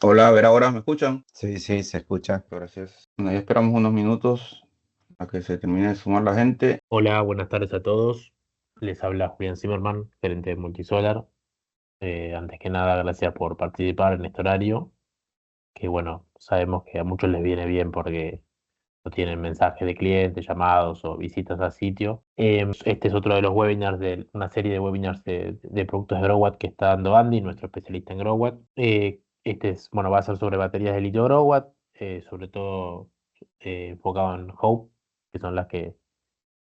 Hola, a ver ahora, ¿me escuchan? Sí, sí, se escucha. Gracias. Bueno, ya esperamos unos minutos a que se termine de sumar la gente. Hola, buenas tardes a todos. Les habla Julián Zimmerman, gerente de Multisolar. Antes que nada, gracias por participar en este horario, que bueno, sabemos que a muchos les viene bien porque no tienen mensajes de clientes, llamados o visitas al sitio. Este es otro de los webinars de una serie de webinars de productos de GrowWatt que está dando Andy, nuestro especialista en GrowWatt. Este es, bueno, va a ser sobre baterías de litio GrowWatt, sobre todo enfocado en Hope, que son las que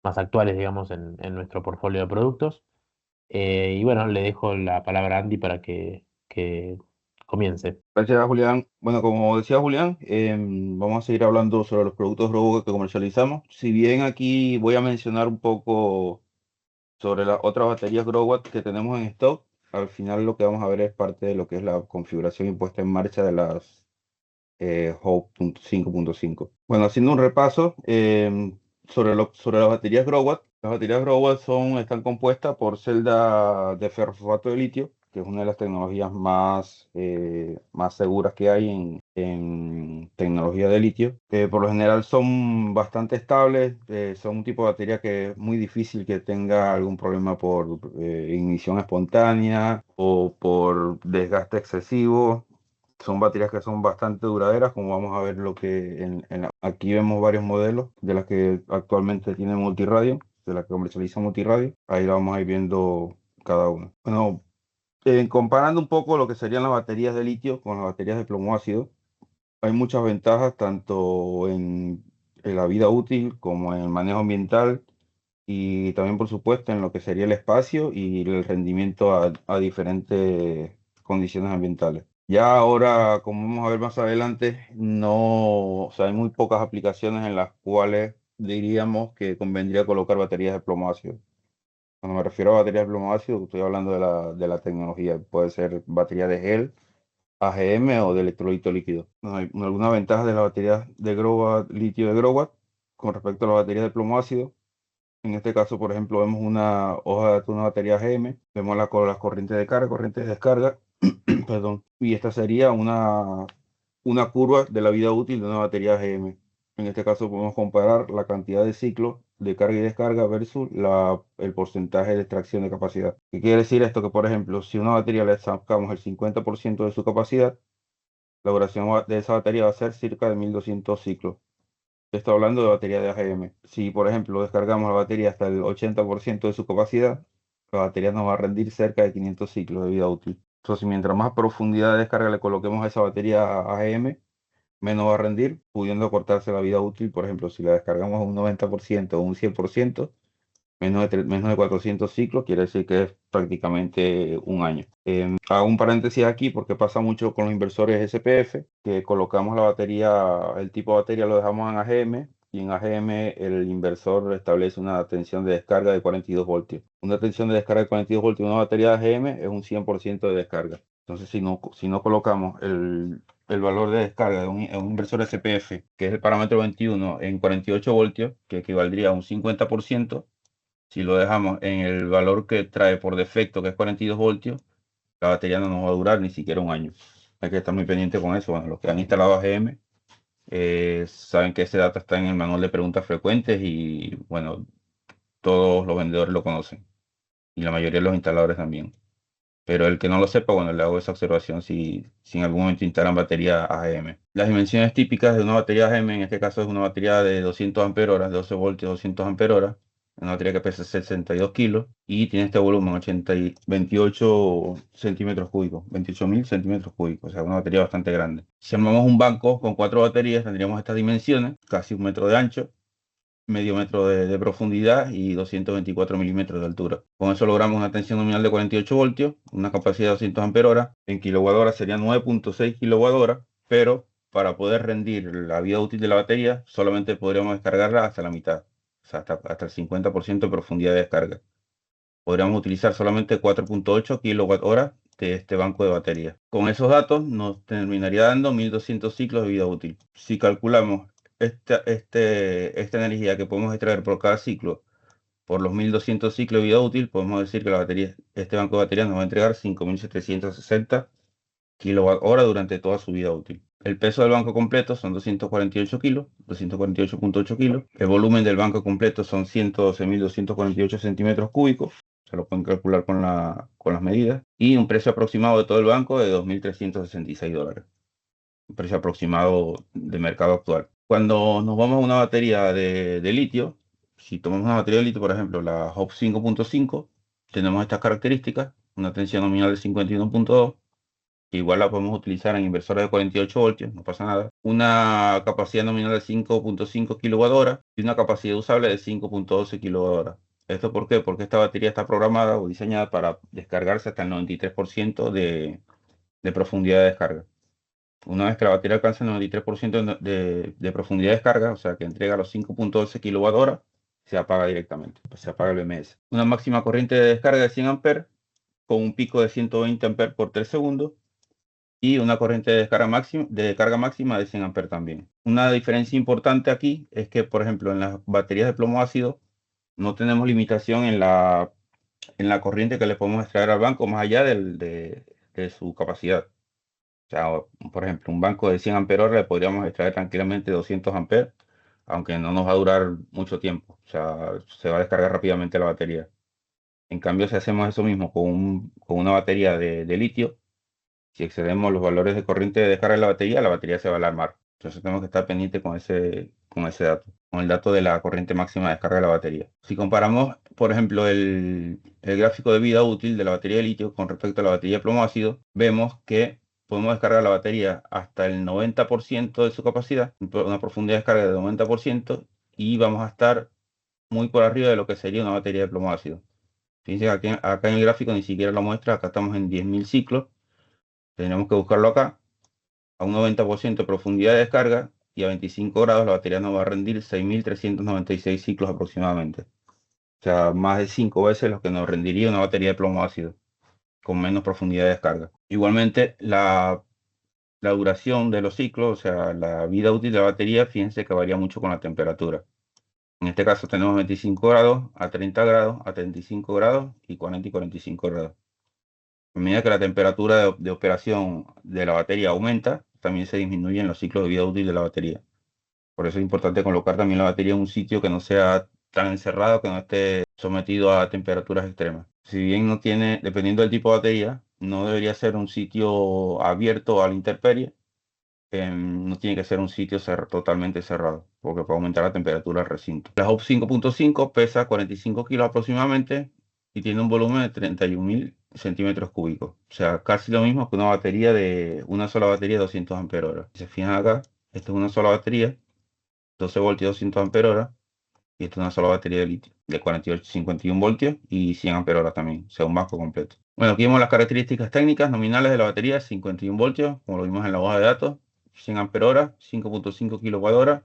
más actuales, digamos, en nuestro portfolio de productos. Y bueno, le dejo la palabra a Andy para que comience. Gracias, Julián. Bueno, como decía Julián, vamos a seguir hablando sobre los productos Robo que comercializamos. Si bien aquí voy a mencionar un poco sobre las otras baterías Growatt que tenemos en stock, al final lo que vamos a ver es parte de lo que es la configuración y puesta en marcha de las Hope 5.5. Bueno, haciendo un repaso sobre las baterías Growatt. Las baterías Growatt están compuestas por celda de ferrofosfato de litio, que es una de las tecnologías más seguras que hay en tecnología de litio. Por lo general son bastante estables, son un tipo de batería que es muy difícil que tenga algún problema por ignición espontánea o por desgaste excesivo. Son baterías que son bastante duraderas, como vamos a ver lo que aquí vemos varios modelos de las que actualmente tienen multirradio, de las que comercializan multirradio. Ahí la vamos a ir viendo cada una. Bueno, comparando un poco lo que serían las baterías de litio con las baterías de plomo ácido, hay muchas ventajas tanto en la vida útil como en el manejo ambiental y también, por supuesto, en lo que sería el espacio y el rendimiento a diferentes condiciones ambientales. Ya ahora, como vamos a ver más adelante, no, o sea, hay muy pocas aplicaciones en las cuales diríamos que convendría colocar baterías de plomo ácido. Cuando me refiero a baterías de plomo ácido, estoy hablando de la tecnología. Puede ser batería de gel, AGM o de electrolito líquido. No hay alguna ventaja de las baterías de Growatt, litio de Growatt con respecto a las baterías de plomo ácido. En este caso, por ejemplo, vemos una hoja de una batería GM, vemos las corrientes de carga, corrientes de descarga, perdón, y esta sería una curva de la vida útil de una batería GM. En este caso podemos comparar la cantidad de ciclos de carga y descarga versus el porcentaje de extracción de capacidad. ¿Qué quiere decir esto? Que, por ejemplo, si una batería le sacamos el 50% de su capacidad, la duración de esa batería va a ser cerca de 1200 ciclos. Estoy hablando de batería de AGM. Si, por ejemplo, descargamos la batería hasta el 80% de su capacidad, la batería nos va a rendir cerca de 500 ciclos de vida útil. Entonces, mientras más profundidad de descarga le coloquemos a esa batería AGM, menos va a rendir, pudiendo cortarse la vida útil. Por ejemplo, si la descargamos a un 90% o un 100%, menos de 400 ciclos, quiere decir que es prácticamente un año. Hago un paréntesis aquí porque pasa mucho con los inversores SPF, que colocamos la batería, el tipo de batería lo dejamos en AGM y en AGM el inversor establece una tensión de descarga de 42 voltios. Una tensión de descarga de 42 voltios en una batería de AGM es un 100% de descarga. Entonces, si no colocamos el valor de descarga de un inversor SPF, que es el parámetro 21, en 48 voltios, que equivaldría a un 50%. Si lo dejamos en el valor que trae por defecto, que es 42 voltios, la batería no nos va a durar ni siquiera un año. Hay que estar muy pendiente con eso. Bueno, los que han instalado AGM saben que ese dato está en el manual de preguntas frecuentes y, bueno, todos los vendedores lo conocen y la mayoría de los instaladores también. Pero el que no lo sepa, bueno, le hago esa observación si en algún momento instalan batería AGM. Las dimensiones típicas de una batería AGM, en este caso es una batería de 200 amperios, 12 voltios, 200 amperios, una batería que pesa 62 kilos y tiene este volumen 28 centímetros cúbicos, 28.000 centímetros cúbicos, o sea, una batería bastante grande. Si armamos un banco con 4 baterías, tendríamos estas dimensiones, casi 1 metro de ancho, medio metro de profundidad y 224 milímetros de altura. Con eso logramos una tensión nominal de 48 voltios, una capacidad de 200 amperios. En kilowatt-hora serían 9.6 kilowatt-hora, pero para poder rendir la vida útil de la batería, solamente podríamos descargarla hasta la mitad, o sea, hasta el 50% de profundidad de descarga. Podríamos utilizar solamente 4.8 kilowatt-hora de este banco de baterías. Con esos datos nos terminaría dando 1200 ciclos de vida útil. Si calculamos esta energía que podemos extraer por cada ciclo por los 1200 ciclos de vida útil, podemos decir que este banco de baterías nos va a entregar 5760 kilowatt hora durante toda su vida útil. El peso del banco completo son 248 kilos, 248,8 kilos. El volumen del banco completo son 112.248 centímetros cúbicos. Se lo pueden calcular con las medidas. Y un precio aproximado de todo el banco de $2.366. Un precio aproximado de mercado actual. Cuando nos vamos a una batería de litio, si tomamos una batería de litio, por ejemplo, la HOP 5.5, tenemos estas características, una tensión nominal de 51,2, que igual la podemos utilizar en inversores de 48 voltios, no pasa nada. Una capacidad nominal de 5,5 kWh y una capacidad usable de 5,12 kWh. ¿Esto por qué? Porque esta batería está programada o diseñada para descargarse hasta el 93% de profundidad de descarga. Una vez que la batería alcanza el 93% de profundidad de descarga, o sea que entrega los 5,12 kWh, se apaga directamente, se apaga el BMS. Una máxima corriente de descarga de 100 amperes con un pico de 120 amperes por 3 segundos y una corriente de carga máxima de 100 amperes también. Una diferencia importante aquí es que, por ejemplo, en las baterías de plomo ácido no tenemos limitación en la corriente que le podemos extraer al banco más allá de su capacidad. O sea, por ejemplo, un banco de 100 amperes hora le podríamos extraer tranquilamente 200 amperes, aunque no nos va a durar mucho tiempo. O sea, se va a descargar rápidamente la batería. En cambio, si hacemos eso mismo con una batería de litio, si excedemos los valores de corriente de descarga de la batería se va a alarmar. Entonces tenemos que estar pendiente con ese dato, con el dato de la corriente máxima de descarga de la batería. Si comparamos, por ejemplo, el gráfico de vida útil de la batería de litio con respecto a la batería de plomo ácido, vemos que podemos descargar la batería hasta el 90% de su capacidad, una profundidad de descarga de 90%, y vamos a estar muy por arriba de lo que sería una batería de plomo ácido. Fíjense, acá en el gráfico ni siquiera lo muestra, acá estamos en 10.000 ciclos. Tenemos que buscarlo acá, a un 90% de profundidad de descarga y a 25 grados la batería nos va a rendir 6.396 ciclos aproximadamente. O sea, más de 5 veces lo que nos rendiría una batería de plomo ácido con menos profundidad de descarga. Igualmente, la duración de los ciclos, o sea, la vida útil de la batería, fíjense que varía mucho con la temperatura. En este caso tenemos 25 grados, a 30 grados, a 35 grados y 40 y 45 grados. A medida que la temperatura de operación de la batería aumenta, también se disminuyen los ciclos de vida útil de la batería. Por eso es importante colocar también la batería en un sitio que no sea tan encerrado, que no esté sometido a temperaturas extremas. Si bien no tiene, dependiendo del tipo de batería, no debería ser un sitio abierto a la intemperie, no tiene que ser un sitio totalmente cerrado, porque puede aumentar la temperatura del recinto. La HOP 5.5 pesa 45 kilos aproximadamente y tiene un volumen de 31.000 centímetros cúbicos. O sea, casi lo mismo que una sola batería de 200 amperes hora. Si se fijan acá, esta es una sola batería, 12 voltios, 200 amperes hora, y esta es una sola batería de litio, de 48, 51 voltios y 100 amperes hora también, o sea, un banco completo. Bueno, aquí vemos las características técnicas nominales de la batería: 51 voltios, como lo vimos en la hoja de datos, 100 amperes hora, 5,5 kilowatt hora.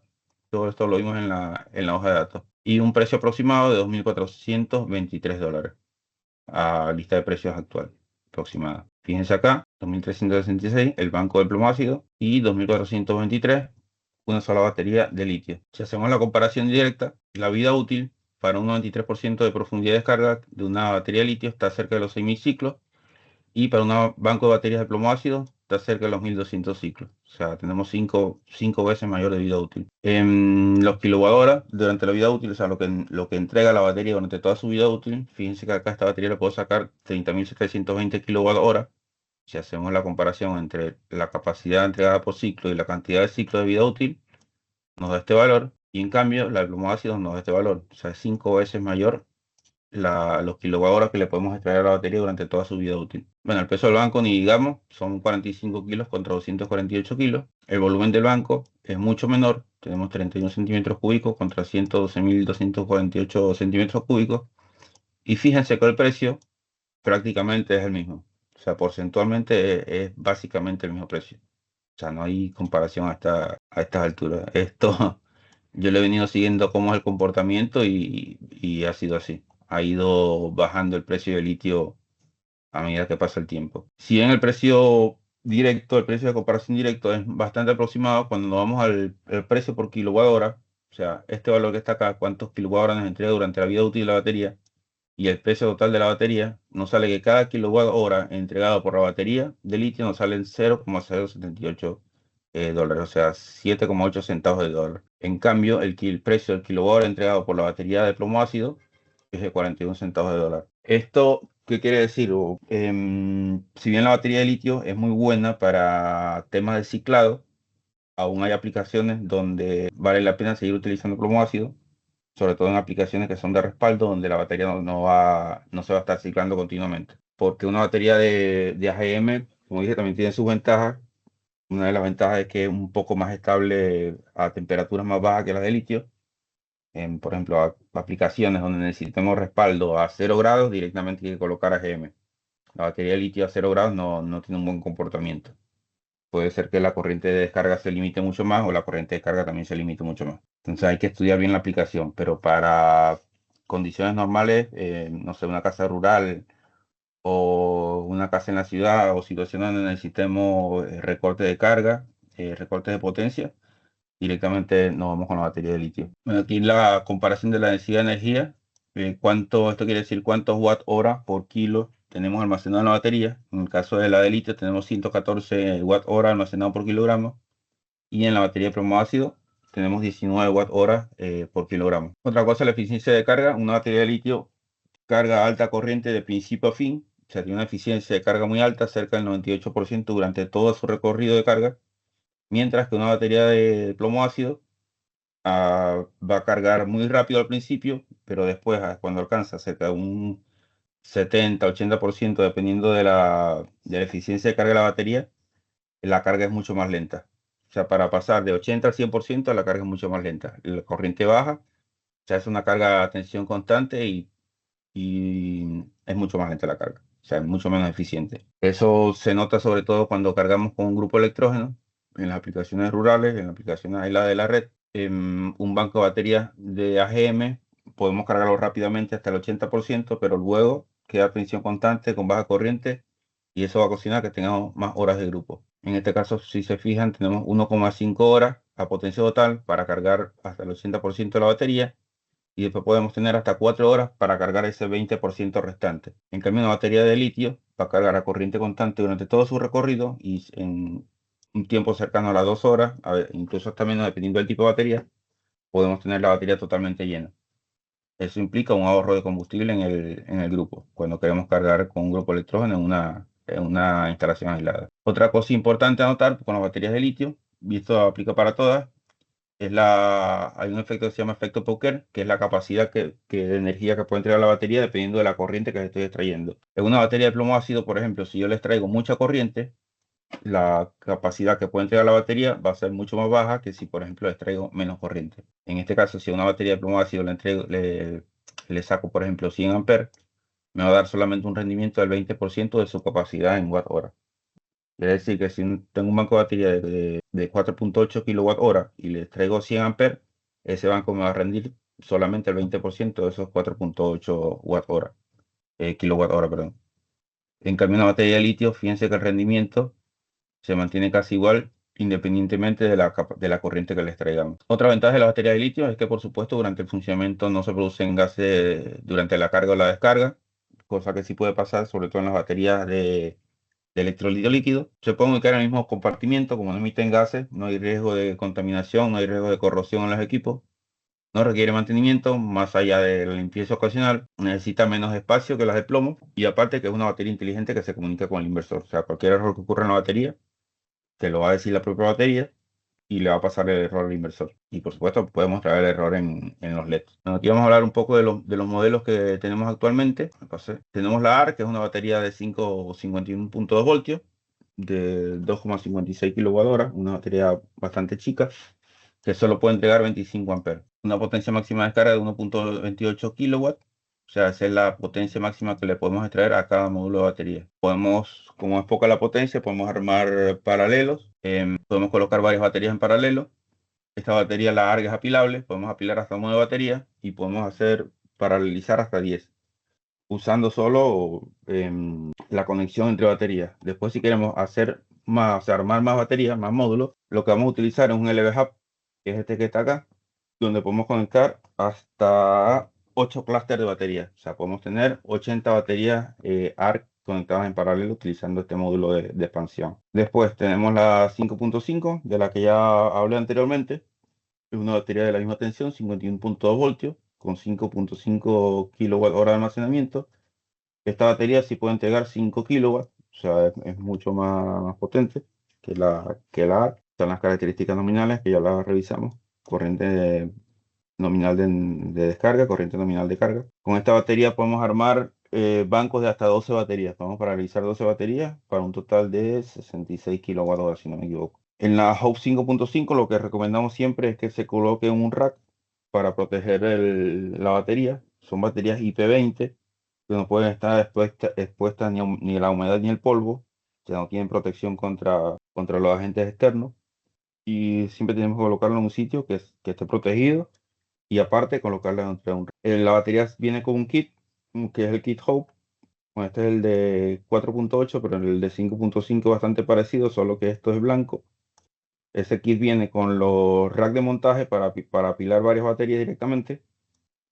Todo esto lo vimos en la hoja de datos. Y un precio aproximado de $2.423 a lista de precios actual aproximada. Fíjense acá, 2.366 el banco de plomo ácido y 2.423 una sola batería de litio. Si hacemos la comparación directa, la vida útil para un 93% de profundidad de descarga de una batería de litio está cerca de los 6.000 ciclos, y para un banco de baterías de plomo ácido está cerca de los 1.200 ciclos. O sea, tenemos cinco veces mayor de vida útil. En los kilowatt durante la vida útil, o sea, lo que entrega la batería durante toda su vida útil, fíjense que acá esta batería le puedo sacar 30.720 kWh. Si hacemos la comparación entre la capacidad entregada por ciclo y la cantidad de ciclos de vida útil, nos da este valor. Y en cambio, la de plomo ácido nos da este valor. O sea, es 5 veces mayor los kilowatt que le podemos extraer a la batería durante toda su vida útil. Bueno, el peso del banco, ni digamos, son 45 kilos contra 248 kilos. El volumen del banco es mucho menor. Tenemos 31 centímetros cúbicos contra 112.248 centímetros cúbicos. Y fíjense que el precio prácticamente es el mismo. O sea, porcentualmente es básicamente el mismo precio. O sea, no hay comparación a estas alturas. Esto yo le he venido siguiendo cómo es el comportamiento y ha sido así. Ha ido bajando el precio del litio a medida que pasa el tiempo. Si bien el precio directo, el precio de comparación directo es bastante aproximado, cuando nos vamos al precio por kilowatt hora, o sea, este valor que está acá, cuántos kilowatt hora nos entrega durante la vida útil de la batería, y el precio total de la batería, nos sale que cada kilowatt hora entregado por la batería de litio nos salen 0,078 dólares, o sea, 7,8 centavos de dólar. En cambio, el precio del kilowatt hora entregado por la batería de plomo ácido es de 41 centavos de dólar. ¿Esto qué quiere decir? Si bien la batería de litio es muy buena para temas de ciclado, aún hay aplicaciones donde vale la pena seguir utilizando plomo ácido, sobre todo en aplicaciones que son de respaldo, donde la batería no se va a estar ciclando continuamente. Porque una batería de AGM, como dije, también tiene sus ventajas. Una de las ventajas es que es un poco más estable a temperaturas más bajas que las de litio. Por ejemplo, aplicaciones donde necesitemos respaldo a 0 grados, directamente hay que colocar AGM. La batería de litio a 0 grados no tiene un buen comportamiento. Puede ser que la corriente de descarga se limite mucho más o la corriente de carga también se limite mucho más. Entonces hay que estudiar bien la aplicación, pero para condiciones normales, no sé, una casa rural o una casa en la ciudad o situaciones donde necesitemos recorte de carga, recorte de potencia, directamente nos vamos con la batería de litio. Bueno, aquí la comparación de la densidad de energía, esto quiere decir cuántos watt hora por kilo tenemos almacenado en la batería. En el caso de la de litio tenemos 114 watt hora almacenado por kilogramo y en la batería de plomo ácido tenemos 19 watt hora por kilogramo. Otra cosa, la eficiencia de carga. Una batería de litio carga alta corriente de principio a fin, o sea, tiene una eficiencia de carga muy alta, cerca del 98% durante todo su recorrido de carga, mientras que una batería de plomo ácido va a cargar muy rápido al principio, pero después, cuando alcanza cerca de un 70-80%, dependiendo de la eficiencia de carga de la batería, la carga es mucho más lenta. O sea, para pasar de 80 al 100%, la carga es mucho más lenta. La corriente baja, o sea, es una carga a tensión constante y es mucho más lenta la carga. O sea, es mucho menos eficiente. Eso se nota sobre todo cuando cargamos con un grupo de electrógeno en las aplicaciones rurales, en las aplicaciones aisladas de la red. En un banco de baterías de AGM podemos cargarlo rápidamente hasta el 80%, pero luego queda a tensión constante con baja corriente y eso va a ocasionar que tengamos más horas de grupo. En este caso, si se fijan, tenemos 1,5 horas a potencia total para cargar hasta el 80% de la batería y después podemos tener hasta 4 horas para cargar ese 20% restante. En cambio, una batería de litio va a cargar a corriente constante durante todo su recorrido y en un tiempo cercano a las 2 horas, incluso hasta menos dependiendo del tipo de batería, podemos tener la batería totalmente llena. Eso implica un ahorro de combustible en el grupo, cuando queremos cargar con un grupo de electrógeno en una instalación aislada. Otra cosa importante a notar con las baterías de litio, y esto aplica para todas, hay un efecto que se llama efecto Poker, que es la capacidad de energía que puede entregar la batería dependiendo de la corriente que le estoy extrayendo. En una batería de plomo ácido, por ejemplo, si yo le extraigo mucha corriente, la capacidad que puede entregar la batería va a ser mucho más baja que si, por ejemplo, le extraigo menos corriente. En este caso, si a una batería de plomo ácido le saco, por ejemplo, 100 amperes, me va a dar solamente un rendimiento del 20% de su capacidad en watt hora. Quiere decir que si tengo un banco de batería de 4,8 kilowatt hora y le traigo 100 amperes, ese banco me va a rendir solamente el 20% de esos 4,8 watt hora, kilowatt hora, perdón. En cambio, una batería de litio, fíjense que el rendimiento se mantiene casi igual independientemente de la corriente que les traigamos. Otra ventaja de la batería de litio es que, por supuesto, durante el funcionamiento no se producen gases durante la carga o la descarga, cosa que sí puede pasar, sobre todo en las baterías de electrolito líquido. Se pueden ubicar en el mismo compartimiento, como no emiten gases, no hay riesgo de contaminación, no hay riesgo de corrosión en los equipos, no requiere mantenimiento, más allá de la limpieza ocasional, necesita menos espacio que las de plomo y aparte que es una batería inteligente que se comunica con el inversor. O sea, cualquier error que ocurra en la batería, te lo va a decir la propia batería y le va a pasar el error al inversor. Y por supuesto podemos traer el error en los LEDs. Bueno, aquí vamos a hablar un poco de los modelos que tenemos actualmente. Tenemos la AR, que es una batería de 551,2 voltios, de 2,56 kWh, una batería bastante chica, que solo puede entregar 25 amperes. Una potencia máxima de descarga de 1,28 kilowatts. O sea, esa es la potencia máxima que le podemos extraer a cada módulo de batería. Como es poca la potencia, podemos armar paralelos. Podemos colocar varias baterías en paralelo. Esta batería, la ARG, es apilable. Podemos apilar hasta 9 baterías y podemos paralelizar hasta 10, usando solo la conexión entre baterías. Después, si queremos hacer más, o sea, armar más baterías, más módulos, lo que vamos a utilizar es un LV Hub, que es este que está acá, donde podemos conectar hasta 8 clústeres de baterías. O sea, podemos tener 80 baterías ARC conectadas en paralelo utilizando este módulo de expansión. Después tenemos la 5.5, de la que ya hablé anteriormente. Es una batería de la misma tensión, 51.2 voltios, con 5.5 kWh de almacenamiento. Esta batería sí puede entregar 5 kilowatts, o sea, es mucho más potente que la ARC. Están las características nominales que ya las revisamos. Corriente nominal de descarga, corriente nominal de carga. Con esta batería podemos armar bancos de hasta 12 baterías. Vamos para realizar 12 baterías para un total de 66 kWh, si no me equivoco. En la Hope 5.5 lo que recomendamos siempre es que se coloque un rack para proteger la batería. Son baterías IP20 que no pueden estar expuestas ni a la humedad ni el polvo. Ya no tienen protección contra los agentes externos. Y siempre tenemos que colocarlo en un sitio que esté protegido y aparte colocarla dentro de un... La batería viene con un kit, que es el kit Hope. Bueno, este es el de 4.8, pero el de 5.5 es bastante parecido, solo que esto es blanco. Ese kit viene con los racks de montaje para apilar varias baterías directamente,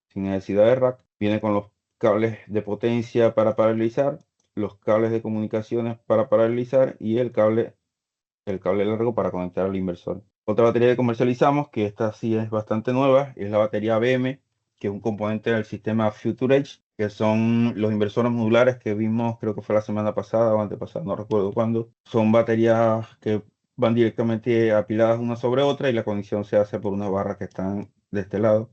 sin necesidad de rack. Viene con los cables de potencia para paralelizar, los cables de comunicaciones para paralelizar y el cable largo para conectar al inversor. Otra batería que comercializamos, que esta sí es bastante nueva, es la batería ABM, que es un componente del sistema Future Edge, que son los inversores modulares que vimos, creo que fue la semana pasada o antepasada, no recuerdo cuándo. Son baterías que van directamente apiladas una sobre otra y la conexión se hace por unas barras que están de este lado.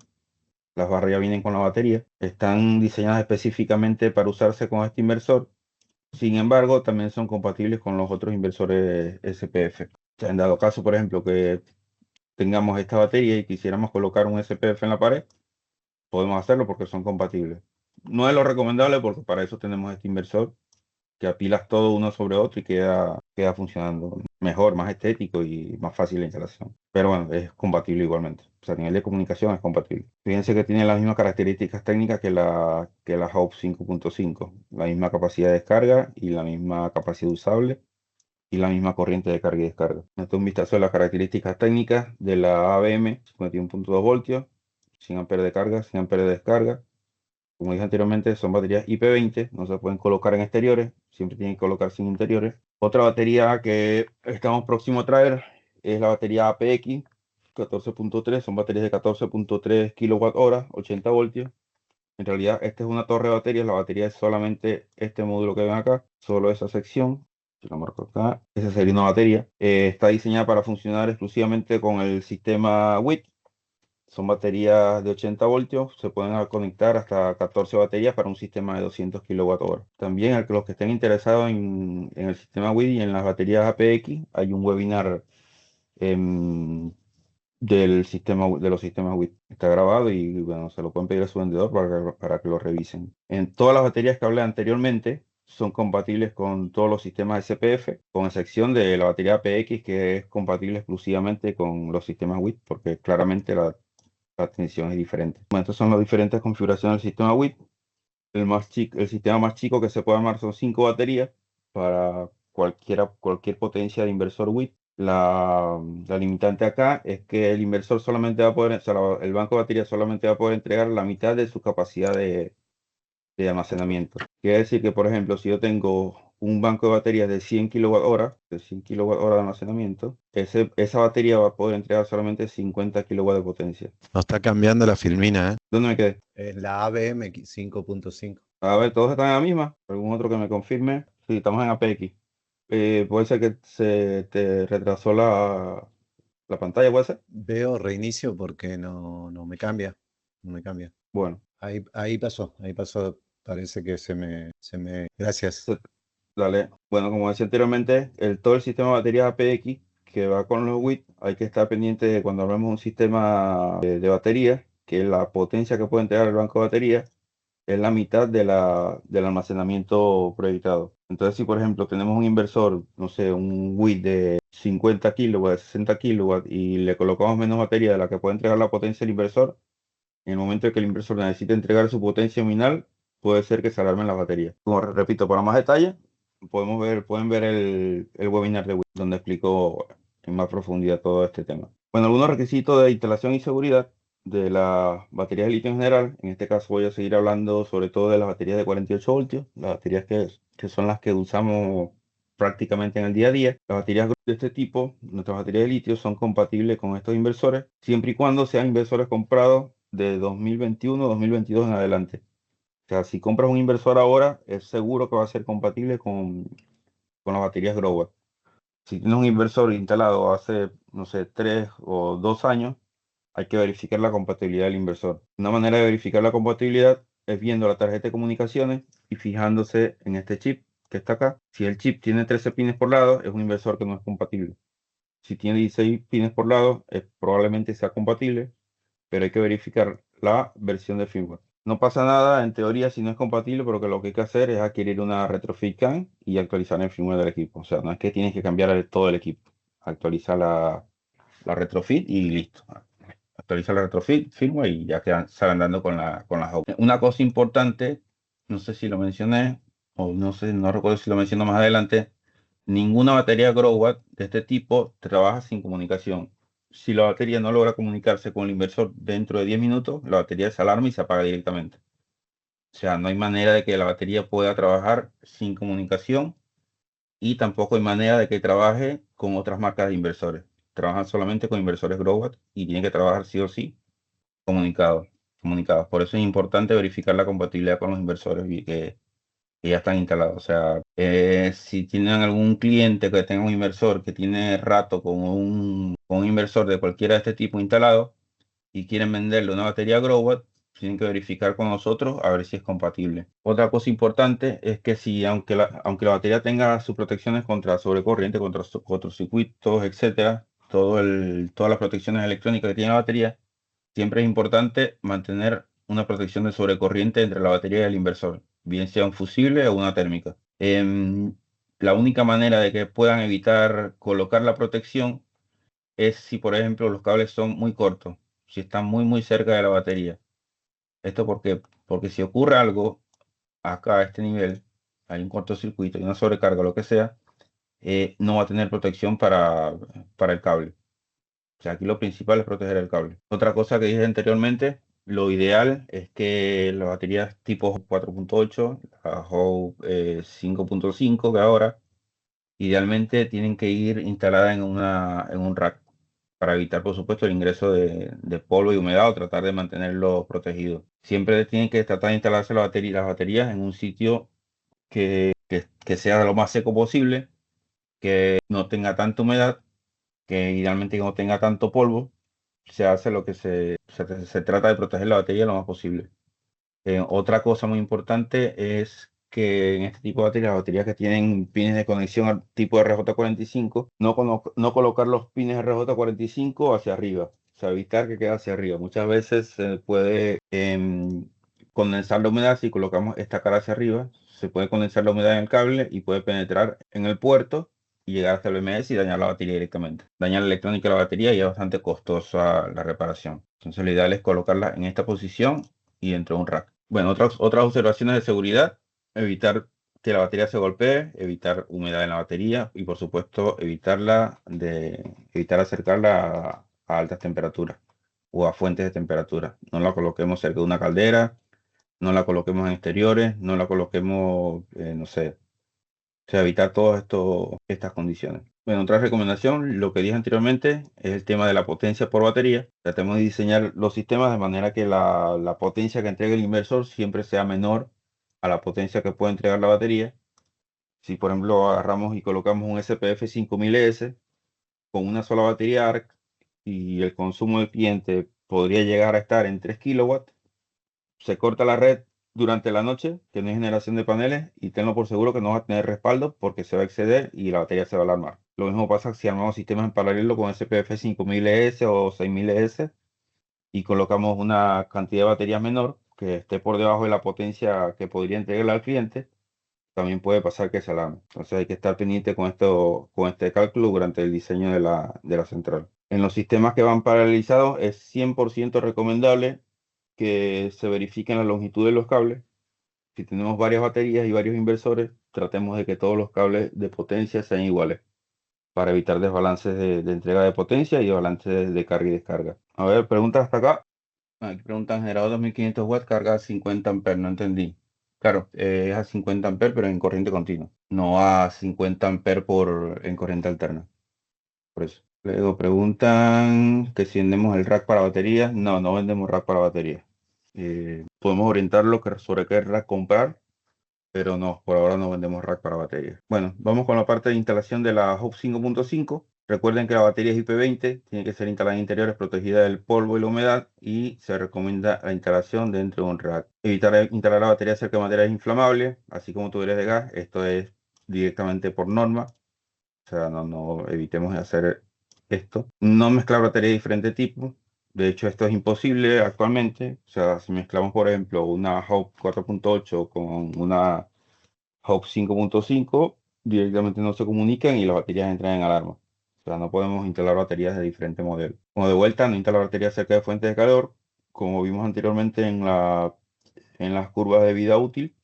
Las barras ya vienen con la batería. Están diseñadas específicamente para usarse con este inversor. Sin embargo, también son compatibles con los otros inversores SPF. O sea, en dado caso, por ejemplo, que tengamos esta batería y quisiéramos colocar un SPF en la pared, podemos hacerlo porque son compatibles. No es lo recomendable porque para eso tenemos este inversor que apilas todo uno sobre otro y queda funcionando mejor, más estético y más fácil la instalación. Pero bueno, es compatible igualmente. O sea, a nivel de comunicación es compatible. Fíjense que tiene las mismas características técnicas que la Hope 5.5. La misma capacidad de descarga y la misma capacidad usable y la misma corriente de carga y descarga. Esto es un vistazo de las características técnicas de la ABM 51.2 voltios, 100 amperes de carga, 100 amperes de descarga. Como dije anteriormente, son baterías IP20, no se pueden colocar en exteriores, siempre tienen que colocarse en interiores. Otra batería que estamos próximos a traer es la batería APX 14.3, son baterías de 14.3 kWh, 80 voltios. En realidad, esta es una torre de baterías, la batería es solamente este módulo que ven acá, solo esa sección. Si lo marco acá, esa sería una batería. Está diseñada para funcionar exclusivamente con el sistema WIT. Son baterías de 80 voltios, se pueden conectar hasta 14 baterías para un sistema de 200 kWh. También a los que estén interesados en el sistema WIT y en las baterías APX, hay un webinar de los sistemas WIT. Está grabado y bueno, se lo pueden pedir a su vendedor para que lo revisen. En todas las baterías que hablé anteriormente son compatibles con todos los sistemas SPF, con excepción de la batería APX que es compatible exclusivamente con los sistemas WIT, porque claramente la tensión es diferente. Bueno, estas son las diferentes configuraciones del sistema WIT. El sistema más chico que se puede armar son 5 baterías para cualquier potencia de inversor WIT. La limitante acá es que el inversor solamente va a poder, o sea, el banco de baterías solamente va a poder entregar la mitad de su capacidad de almacenamiento. Quiere decir que, por ejemplo, si yo tengo un banco de baterías de 100 kWh, de almacenamiento, esa batería va a poder entregar solamente 50 kW de potencia. Nos está cambiando la filmina, ¿eh? ¿Dónde me quedé? En la ABM 5.5. A ver, todos están en la misma. ¿Algún otro que me confirme? Sí, estamos en APX. Puede ser que se te retrasó la pantalla, puede ser. Veo reinicio porque no me cambia. No me cambia. Bueno, Ahí pasó. Parece que Gracias. dale. Bueno, como decía anteriormente, todo el sistema de baterías APX que va con los WIT, hay que estar pendiente de cuando hablamos de un sistema de baterías, que la potencia que puede entregar el banco de baterías es la mitad del almacenamiento proyectado. Entonces, si por ejemplo tenemos un inversor, no sé, un WIT de 50 kilowatts, 60 kilowatts, y le colocamos menos batería de la que puede entregar la potencia del inversor, en el momento en que el inversor necesite entregar su potencia nominal, puede ser que se alarmen las baterías. Como repito, para más detalle, pueden ver el webinar de WIT, donde explico en más profundidad todo este tema. Bueno, algunos requisitos de instalación y seguridad. de las baterías de litio en general. En este caso voy a seguir hablando sobre todo de las baterías de 48 voltios, las baterías que son las que usamos prácticamente en el día a día. Las baterías de este tipo, nuestras baterías de litio, son compatibles con estos inversores, siempre y cuando sean inversores comprados de 2021 2022 en adelante. O sea, si compras un inversor ahora, es seguro que va a ser compatible con las baterías Growatt. Si tienes un inversor instalado hace, no sé, 3 o 2 años, hay que verificar la compatibilidad del inversor. Una manera de verificar la compatibilidad es viendo la tarjeta de comunicaciones y fijándose en este chip que está acá. Si el chip tiene 13 pines por lado, es un inversor que no es compatible. Si tiene 16 pines por lado, probablemente sea compatible, pero hay que verificar la versión de firmware. No pasa nada en teoría si no es compatible, porque lo que hay que hacer es adquirir una retrofit CAN y actualizar el firmware del equipo. O sea, no es que tienes que cambiar todo el equipo. Actualiza la retrofit y listo. Actualiza la retrofit, firmware y ya salen andando con las hub. Una cosa importante, no sé si lo mencioné, o no sé, no recuerdo si lo menciono más adelante, ninguna batería Growatt de este tipo trabaja sin comunicación. Si la batería no logra comunicarse con el inversor dentro de 10 minutos, la batería se alarma y se apaga directamente. O sea, no hay manera de que la batería pueda trabajar sin comunicación y tampoco hay manera de que trabaje con otras marcas de inversores. Trabajan solamente con inversores Growatt y tienen que trabajar sí o sí comunicados. Comunicados. Por eso es importante verificar la compatibilidad con los inversores que ya están instalados. O sea, si tienen algún cliente que tenga un inversor que tiene rato con un inversor de cualquiera de este tipo instalado y quieren venderle una batería Growatt, tienen que verificar con nosotros a ver si es compatible. Otra cosa importante es que si, aunque la batería tenga sus protecciones contra sobrecorriente, contra cortocircuitos, etcétera, todas las protecciones electrónicas que tiene la batería, siempre es importante mantener una protección de sobrecorriente entre la batería y el inversor, bien sea un fusible o una térmica. La única manera de que puedan evitar colocar la protección es si, por ejemplo, los cables son muy cortos, si están muy cerca de la batería. Esto porque si ocurre algo acá a este nivel, hay un cortocircuito y una sobrecarga, lo que sea, no va a tener protección para el cable. O sea, aquí lo principal es proteger el cable. Otra cosa que dije anteriormente, lo ideal es que las baterías tipo 4.8, la Hope 5.5 que ahora, idealmente tienen que ir instaladas en un rack para evitar, por supuesto, el ingreso de polvo y humedad o tratar de mantenerlo protegido. Siempre tienen que tratar de instalarse las baterías en un sitio que sea lo más seco posible, que no tenga tanta humedad, que idealmente no tenga tanto polvo. Se hace lo que se trata de proteger la batería lo más posible. Otra cosa muy importante es que en este tipo de baterías, las baterías que tienen pines de conexión al tipo RJ45, no colocar los pines RJ45 hacia arriba, o sea, evitar que quede hacia arriba. Muchas veces se puede condensar la humedad si colocamos esta cara hacia arriba, se puede condensar la humedad en el cable y puede penetrar en el puerto y llegar hasta el BMS y dañar la batería directamente. Dañar la electrónica de la batería y es bastante costosa la reparación. Entonces lo ideal es colocarla en esta posición y dentro de un rack. Bueno, otras observaciones de seguridad: evitar que la batería se golpee, evitar humedad en la batería y por supuesto evitar acercarla a altas temperaturas o a fuentes de temperatura. No la coloquemos cerca de una caldera, no la coloquemos en exteriores, no la coloquemos, no sé, o sea, evitar todas estas condiciones. Bueno, otra recomendación, lo que dije anteriormente, es el tema de la potencia por batería. Tratemos de diseñar los sistemas de manera que la potencia que entregue el inversor siempre sea menor a la potencia que puede entregar la batería. Si, por ejemplo, agarramos y colocamos un SPF 5000S con una sola batería ARC y el consumo del cliente podría llegar a estar en 3 kilowatts, se corta la red durante la noche, que no hay generación de paneles, y tenlo por seguro que no va a tener respaldo porque se va a exceder y la batería se va a alarmar. Lo mismo pasa si armamos sistemas en paralelo con SPF 5000S o 6000S y colocamos una cantidad de baterías menor que esté por debajo de la potencia que podría entregarle al cliente. También puede pasar que se alarme. Entonces hay que estar pendiente con este cálculo durante el diseño de la central. En los sistemas que van paralelizados es 100% recomendable que se verifiquen la longitud de los cables. Si tenemos varias baterías y varios inversores, tratemos de que todos los cables de potencia sean iguales para evitar desbalances de entrega de potencia y desbalances de carga y descarga. A ver, preguntas hasta acá. Aquí preguntan, generador 2500 watts, carga a 50 amperes, no entendí. Claro, es a 50 amperes, pero en corriente continua, no a 50 amperes en corriente alterna. Por eso. Luego preguntan que si vendemos el rack para baterías. No, no vendemos rack para baterías. Podemos orientarlo sobre qué rack comprar, pero no, por ahora no vendemos rack para baterías. Bueno, vamos con la parte de instalación de la Hub 5.5. Recuerden que la batería es IP20, tiene que ser instalada en interiores protegida del polvo y la humedad y se recomienda la instalación dentro de un rack. Evitar instalar la batería cerca de materiales inflamables, así como tuberías de gas. Esto es directamente por norma. O sea, no evitemos hacer esto. No mezclar baterías de diferentes tipos. De hecho, esto es imposible actualmente. O sea, si mezclamos, por ejemplo, una Hub 4.8 con una Hub 5.5, directamente no se comunican y las baterías entran en alarma. O sea, no podemos instalar baterías de diferentes modelos. Como de vuelta, no instalar baterías cerca de fuentes de calor, como vimos anteriormente en las curvas de vida útil.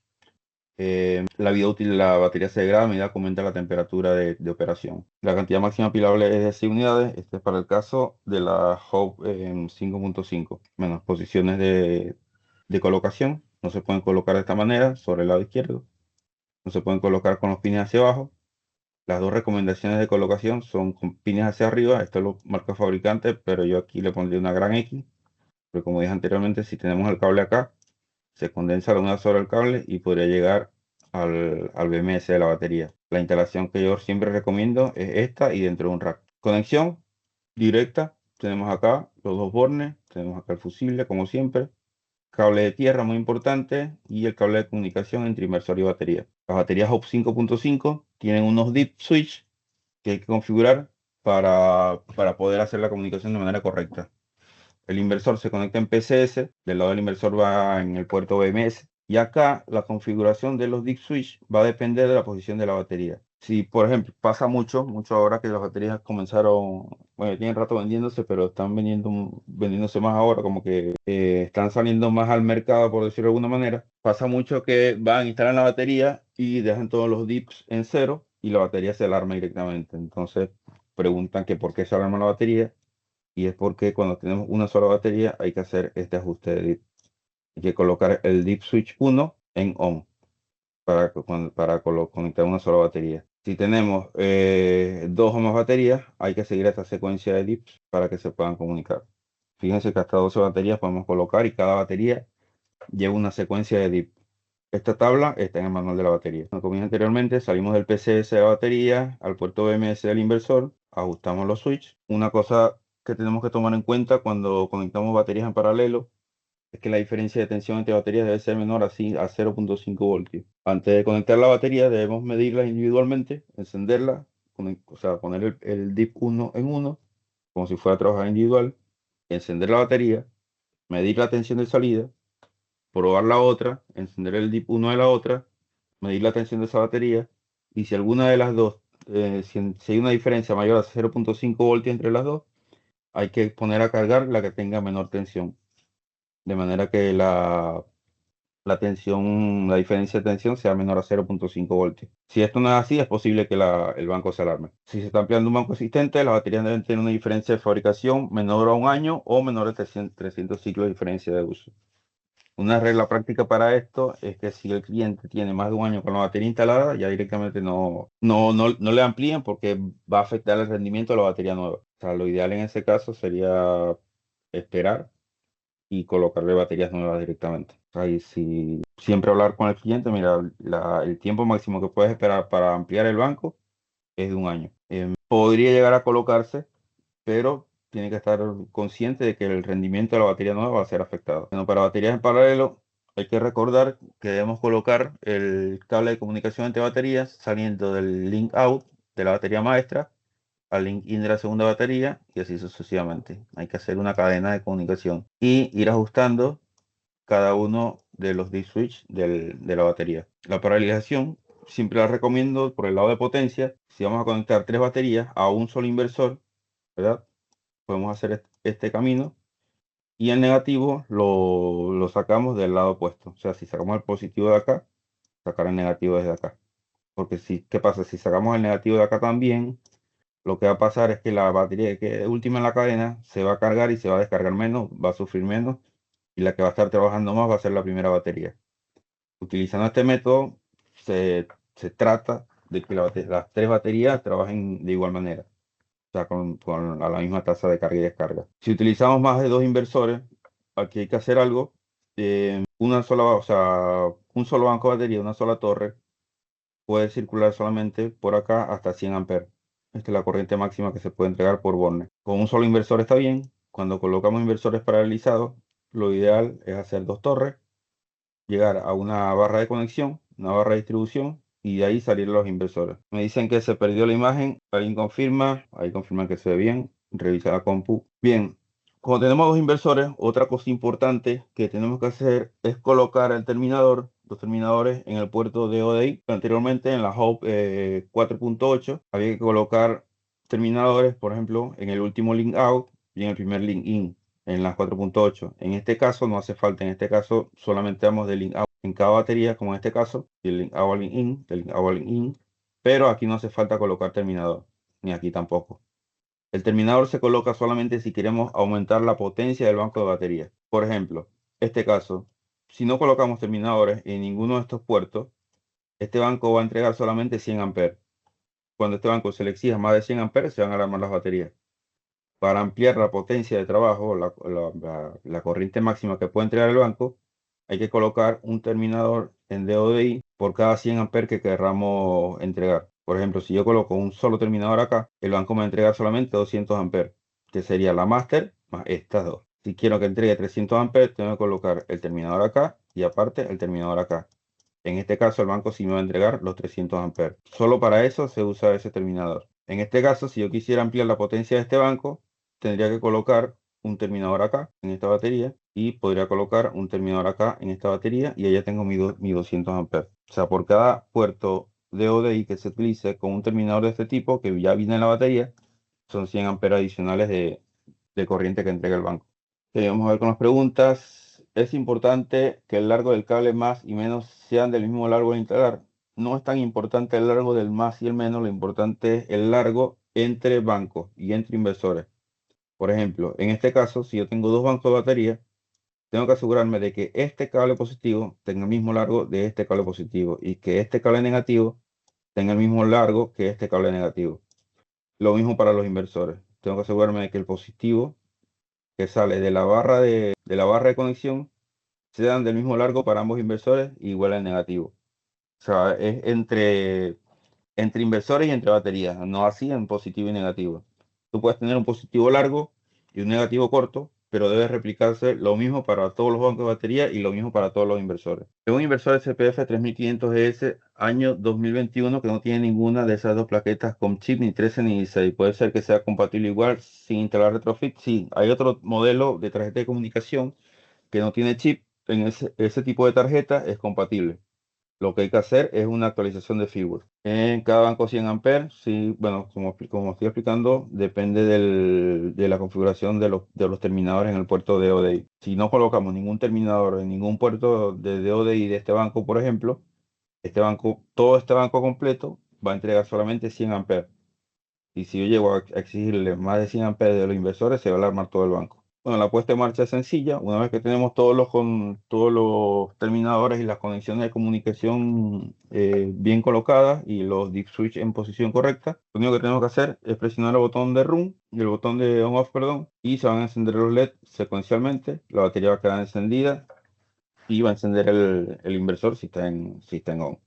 La vida útil de la batería se degrada a medida que aumenta la temperatura de operación. La cantidad máxima pilable es de 6 unidades. Este es para el caso de la Hub 5.5. Menos posiciones de colocación. No se pueden colocar de esta manera sobre el lado izquierdo. No se pueden colocar con los pines hacia abajo. Las dos recomendaciones de colocación son con pines hacia arriba. Esto lo marca el fabricante, pero yo aquí le pondría una gran X. Porque como dije anteriormente, si tenemos el cable acá, se condensa la humedad sobre el cable y podría llegar al BMS de la batería. La instalación que yo siempre recomiendo es esta y dentro de un rack. Conexión directa. Tenemos acá los dos bornes. Tenemos acá el fusible, como siempre. Cable de tierra, muy importante. Y el cable de comunicación entre inversor y batería. Las baterías Hub 5.5 tienen unos dip switch que hay que configurar para poder hacer la comunicación de manera correcta. El inversor se conecta en PCS, del lado del inversor va en el puerto BMS y acá la configuración de los DIC switch va a depender de la posición de la batería. Si, por ejemplo, pasa mucho ahora que las baterías comenzaron, bueno, tienen rato vendiéndose, pero están vendiéndose más ahora, como que están saliendo más al mercado, por decirlo de alguna manera. Pasa mucho que van, instalan la batería y dejan todos los dips en cero y la batería se alarma directamente. Entonces preguntan que por qué se alarma la batería y es porque cuando tenemos una sola batería hay que hacer este ajuste de dip. Hay que colocar el dip switch 1 en on para conectar una sola batería. Si tenemos dos o más baterías, hay que seguir esta secuencia de dips para que se puedan comunicar. Fíjense que hasta 12 baterías podemos colocar y cada batería lleva una secuencia de dip. Esta tabla está en el manual de la batería. Como dije anteriormente, salimos del PCS de la batería al puerto BMS del inversor, ajustamos los switches. Una cosa que tenemos que tomar en cuenta cuando conectamos baterías en paralelo es que la diferencia de tensión entre baterías debe ser menor a 0.5 voltios. Antes de conectar la batería debemos medirla individualmente, encenderla, o sea, poner el dip 1 en 1, como si fuera a trabajar individual, encender la batería, medir la tensión de salida, probar la otra, encender el dip 1 de la otra, medir la tensión de esa batería y si alguna de las dos, si hay una diferencia mayor a 0.5 voltios entre las dos, hay que poner a cargar la que tenga menor tensión, de manera que la diferencia de tensión sea menor a 0.5 voltios. Si esto no es así, es posible que el banco se alarme. Si se está ampliando un banco existente, las baterías deben tener una diferencia de fabricación menor a un año o menor a 300 ciclos de diferencia de uso. Una regla práctica para esto es que si el cliente tiene más de un año con la batería instalada, ya directamente no le amplíen porque va a afectar el rendimiento de la batería nueva. O sea, lo ideal en ese caso sería esperar y colocarle baterías nuevas directamente. O sea, y si siempre hablar con el cliente, mira, el tiempo máximo que puedes esperar para ampliar el banco es de un año. Podría llegar a colocarse, pero tiene que estar consciente de que el rendimiento de la batería nueva va a ser afectado. Bueno, para baterías en paralelo, hay que recordar que debemos colocar el cable de comunicación entre baterías saliendo del link out de la batería maestra al link in de la segunda batería y así sucesivamente. Hay que hacer una cadena de comunicación y ir ajustando cada uno de los D-switch de la batería. La paralelización siempre la recomiendo por el lado de potencia. Si vamos a conectar tres baterías a un solo inversor, ¿verdad? Podemos hacer este camino y el negativo lo sacamos del lado opuesto. O sea, si sacamos el positivo de acá, sacar el negativo desde acá. Porque si, ¿qué pasa? Si sacamos el negativo de acá también, lo que va a pasar es que la batería que es última en la cadena se va a cargar y se va a descargar menos, va a sufrir menos y la que va a estar trabajando más va a ser la primera batería. Utilizando este método, se trata de que las tres baterías trabajen de igual manera, o sea, a la misma tasa de carga y descarga. Si utilizamos más de dos inversores, aquí hay que hacer algo. O sea, un solo banco de batería, una sola torre, puede circular solamente por acá hasta 100 amperes. Esta es la corriente máxima que se puede entregar por borne. Con un solo inversor está bien. Cuando colocamos inversores paralelizados, lo ideal es hacer dos torres, llegar a una barra de conexión, una barra de distribución y de ahí salir los inversores. Me dicen que se perdió la imagen, alguien confirma, ahí confirman que se ve bien, revisa la compu. Bien, como tenemos dos inversores, otra cosa importante que tenemos que hacer es colocar el terminador, los terminadores en el puerto de ODI. Anteriormente en la Hub 4.8 había que colocar terminadores, por ejemplo, en el último link out y en el primer link in en las 4.8. En este caso no hace falta, en este caso solamente damos de link out en cada batería, como en este caso, y el link out al link in, del link out al link in, pero aquí no hace falta colocar terminador, ni aquí tampoco. El terminador se coloca solamente si queremos aumentar la potencia del banco de batería. Por ejemplo, este caso, si no colocamos terminadores en ninguno de estos puertos, este banco va a entregar solamente 100 amperes. Cuando este banco se le exija más de 100 amperes, se van a alarmar las baterías. Para ampliar la potencia de trabajo, la corriente máxima que puede entregar el banco, hay que colocar un terminador en DODI por cada 100 amperes que querramos entregar. Por ejemplo, si yo coloco un solo terminador acá, el banco me entrega solamente 200 amperes, que sería la máster más estas dos. Si quiero que entregue 300 amperes, tengo que colocar el terminador acá y aparte el terminador acá. En este caso, el banco sí me va a entregar los 300 amperes. Solo para eso se usa ese terminador. En este caso, si yo quisiera ampliar la potencia de este banco, tendría que colocar un terminador acá en esta batería y podría colocar un terminador acá en esta batería y ahí ya tengo mi 200 amperes. O sea, por cada puerto de ODI que se utilice con un terminador de este tipo que ya viene en la batería, son 100 amperes adicionales de corriente que entrega el banco. Vamos a ver con las preguntas. Es importante que el largo del cable más y menos sean del mismo largo al instalar. No es tan importante el largo del más y el menos, lo importante es el largo entre bancos y entre inversores. Por ejemplo, en este caso, si yo tengo dos bancos de batería, tengo que asegurarme de que este cable positivo tenga el mismo largo de este cable positivo y que este cable negativo tenga el mismo largo que este cable negativo. Lo mismo para los inversores. Tengo que asegurarme de que el positivo que sale de la barra de conexión sean del mismo largo para ambos inversores y igual al negativo. O sea, es entre inversores y entre baterías, no así en positivo y negativo. Tú puedes tener un positivo largo y un negativo corto, pero debe replicarse lo mismo para todos los bancos de batería y lo mismo para todos los inversores. Es un inversor SPF 3500ES año 2021 que no tiene ninguna de esas dos plaquetas con chip, ni 13 ni 16. Puede ser que sea compatible igual sin instalar retrofit. Sí, hay otro modelo de tarjeta de comunicación que no tiene chip. En ese tipo de tarjeta es compatible. Lo que hay que hacer es una actualización de firmware. En cada banco 100 amperes, sí, bueno, como estoy explicando, depende de la configuración de los terminadores en el puerto de ODI. Si no colocamos ningún terminador en ningún puerto de ODI de este banco, por ejemplo, todo este banco completo va a entregar solamente 100 amperes. Y si yo llego a exigirle más de 100 amperes de los inversores, se va a alarmar todo el banco. Bueno, la puesta en marcha es sencilla. Una vez que tenemos todos los terminadores y las conexiones de comunicación bien colocadas y los deep switch en posición correcta, lo único que tenemos que hacer es presionar el botón de run y el botón de on-off, perdón, y se van a encender los LED secuencialmente. La batería va a quedar encendida y va a encender el inversor si está en on.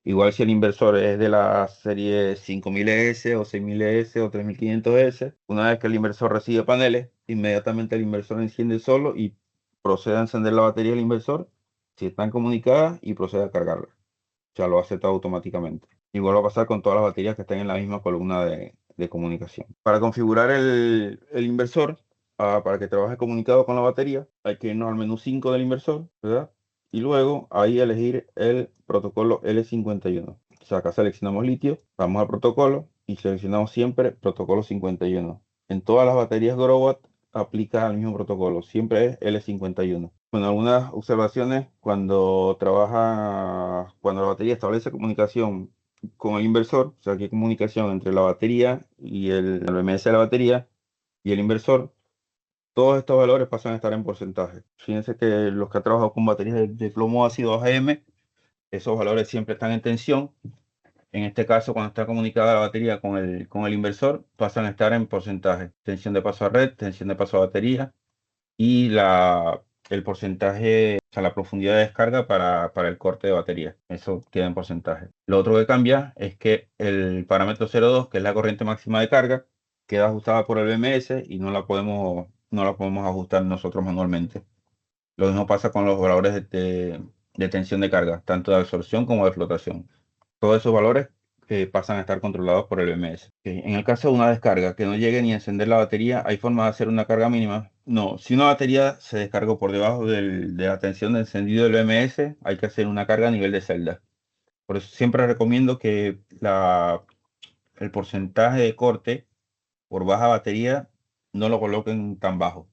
Igual si el inversor es de la serie 5000S o 6000S o 3500S, una vez que el inversor recibe paneles, inmediatamente el inversor enciende solo y procede a encender la batería del inversor si están comunicadas y procede a cargarla. O sea, lo hace todo automáticamente. Igual va a pasar con todas las baterías que estén en la misma columna de comunicación. Para configurar el inversor, para que trabaje comunicado con la batería, hay que irnos al menú 5 del inversor, ¿verdad? Y luego ahí elegir el protocolo L51. O sea, acá seleccionamos litio, vamos al protocolo y seleccionamos siempre protocolo 51. En todas las baterías Growatt aplica el mismo protocolo, siempre es L51. Bueno, algunas observaciones cuando la batería establece comunicación con el inversor, o sea, que hay comunicación entre la batería y el BMS de la batería y el inversor. todos estos valores pasan a estar en porcentaje. Fíjense que los que han trabajado con baterías de plomo ácido AGM, esos valores siempre están en tensión. En este caso, cuando está comunicada la batería con el inversor, pasan a estar en porcentaje. Tensión de paso a red, tensión de paso a batería y el porcentaje, o sea, la profundidad de descarga para el corte de batería. Eso queda en porcentaje. Lo otro que cambia es que el parámetro 0,2, que es la corriente máxima de carga, queda ajustada por el BMS y no la podemos ajustar nosotros manualmente. Lo mismo pasa con los valores de tensión de carga, tanto de absorción como de flotación. Todos esos valores pasan a estar controlados por el BMS. En el caso de una descarga que no llegue ni a encender la batería, ¿hay forma de hacer una carga mínima? No, si una batería se descargó por debajo de la tensión de encendido del BMS, hay que hacer una carga a nivel de celda. Por eso siempre recomiendo que el porcentaje de corte por baja batería no lo coloquen tan bajo. O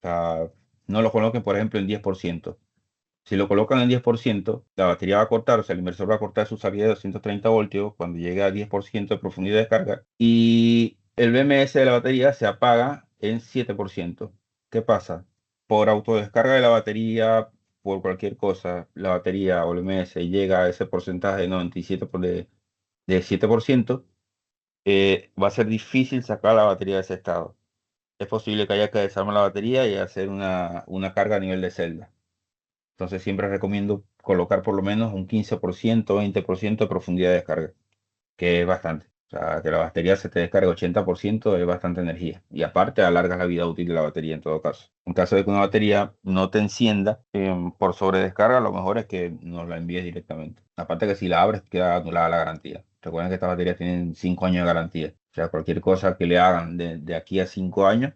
sea, no lo coloquen, por ejemplo, en 10%. Si lo colocan en 10%, la batería va a cortar, o sea, el inversor va a cortar su salida de 230 voltios cuando llegue a 10% de profundidad de carga y el BMS de la batería se apaga en 7%. ¿Qué pasa? Por autodescarga de la batería, por cualquier cosa, la batería o el BMS llega a ese porcentaje de 97 de 7%, va a ser difícil sacar la batería de ese estado. Es posible que haya que desarmar la batería y hacer una carga a nivel de celda. Entonces siempre recomiendo colocar por lo menos un 15%, 20% de profundidad de descarga, que es bastante. O sea, que la batería se te descargue 80% es bastante energía. Y aparte alargas la vida útil de la batería en todo caso. En caso de que una batería no te encienda por sobredescarga, lo mejor es que nos la envíes directamente. Aparte que si la abres queda anulada la garantía. Recuerden que estas baterías tienen 5 años de garantía. O sea, cualquier cosa que le hagan de aquí a 5 años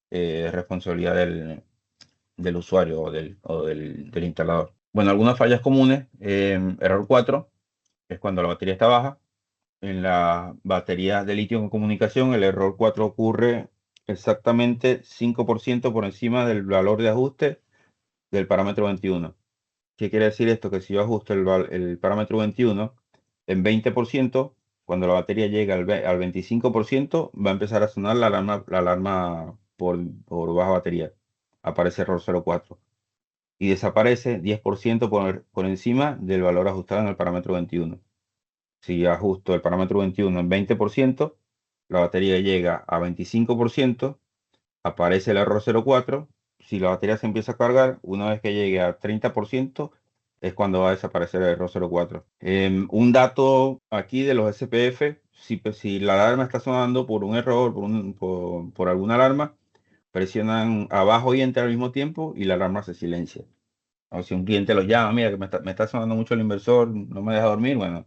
es responsabilidad del usuario o del instalador. Bueno, algunas fallas comunes, error 4 es cuando la batería está baja. En las baterías de litio en comunicación, el error 4 ocurre exactamente 5% por encima del valor de ajuste del parámetro 21. ¿Qué quiere decir esto? Que si yo ajusto el parámetro 21 en 20%, cuando la batería llega al 25%, va a empezar a sonar la alarma por baja batería. Aparece error 04 y desaparece 10% por encima del valor ajustado en el parámetro 21. Si ajusto el parámetro 21 en 20%, la batería llega a 25%, aparece el error 04. Si la batería se empieza a cargar, una vez que llegue a 30%, es cuando va a desaparecer el error 04. Un dato aquí de los SPF, si la alarma está sonando por un error, por alguna alarma, presionan abajo y enter al mismo tiempo y la alarma se silencia. O si un cliente los llama, mira que me está sonando mucho el inversor, no me deja dormir, bueno,